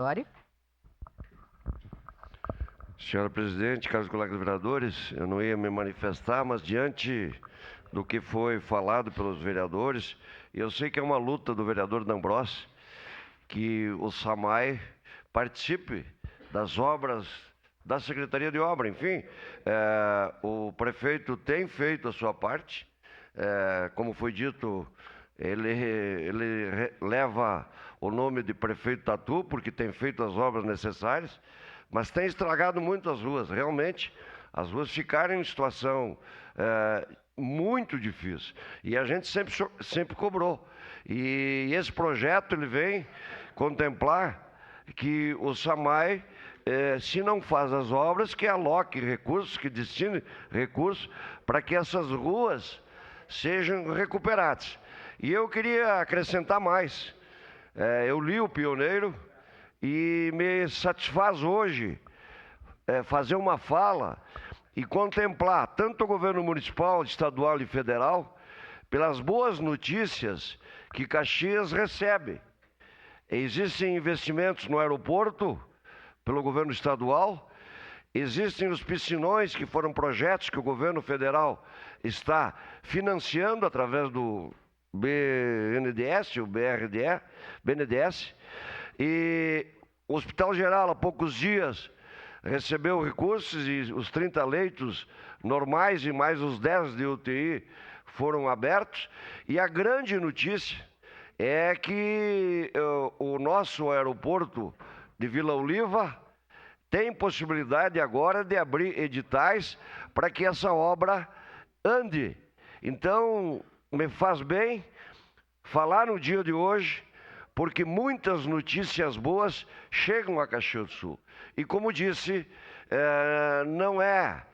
Dori. Senhora presidente, caros colegas vereadores, eu não ia me manifestar, mas diante do que foi falado pelos vereadores, eu sei que é uma luta do vereador D'Ambrossi que o SAMAI participe das obras da Secretaria de Obra. Enfim, o prefeito tem feito a sua parte, como foi dito, ele leva o nome de prefeito Tatu, porque tem feito as obras necessárias, mas tem estragado muito as ruas. Realmente, as ruas ficaram em situação muito difícil. E a gente sempre cobrou. E esse projeto ele vem contemplar que o SAMAI, se não faz as obras, que aloque recursos, que destine recursos para que essas ruas sejam recuperadas. E eu queria acrescentar mais. Eu li o Pioneiro e me satisfaz hoje fazer uma fala e contemplar tanto o governo municipal, estadual e federal pelas boas notícias que Caxias recebe. Existem investimentos no aeroporto pelo governo estadual, existem os piscinões, que foram projetos que o governo federal está financiando através do BNDES, o BNDES, e o Hospital Geral, há poucos dias, recebeu recursos e os 30 leitos normais e mais os 10 de UTI foram abertos. E a grande notícia é que o nosso aeroporto de Vila Oliva tem possibilidade agora de abrir editais para que essa obra ande. Então, me faz bem falar no dia de hoje, porque muitas notícias boas chegam a Caxias do Sul. E como disse, não é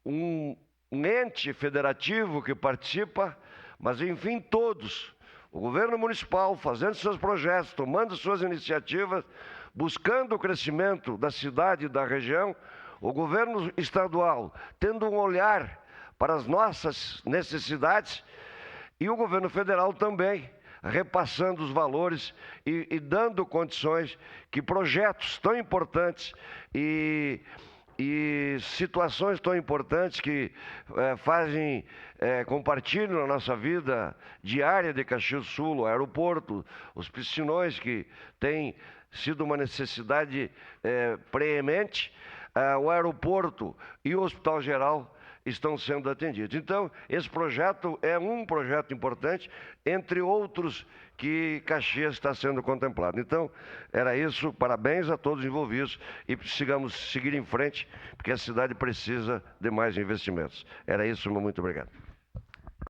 um ente federativo que participa, mas enfim todos. O governo municipal fazendo seus projetos, tomando suas iniciativas, buscando o crescimento da cidade e da região, o governo estadual tendo um olhar para as nossas necessidades e o governo federal também repassando os valores e dando condições que projetos tão importantes e situações tão importantes que compartilham a nossa vida diária de Caxias do Sul, o aeroporto, os piscinões, que têm sido uma necessidade preemente, o aeroporto e o Hospital Geral estão sendo atendidos. Então, esse projeto é um projeto importante, entre outros que Caxias está sendo contemplado. Então, era isso. Parabéns a todos os envolvidos e seguir em frente, porque a cidade precisa de mais investimentos. Era isso, muito obrigado.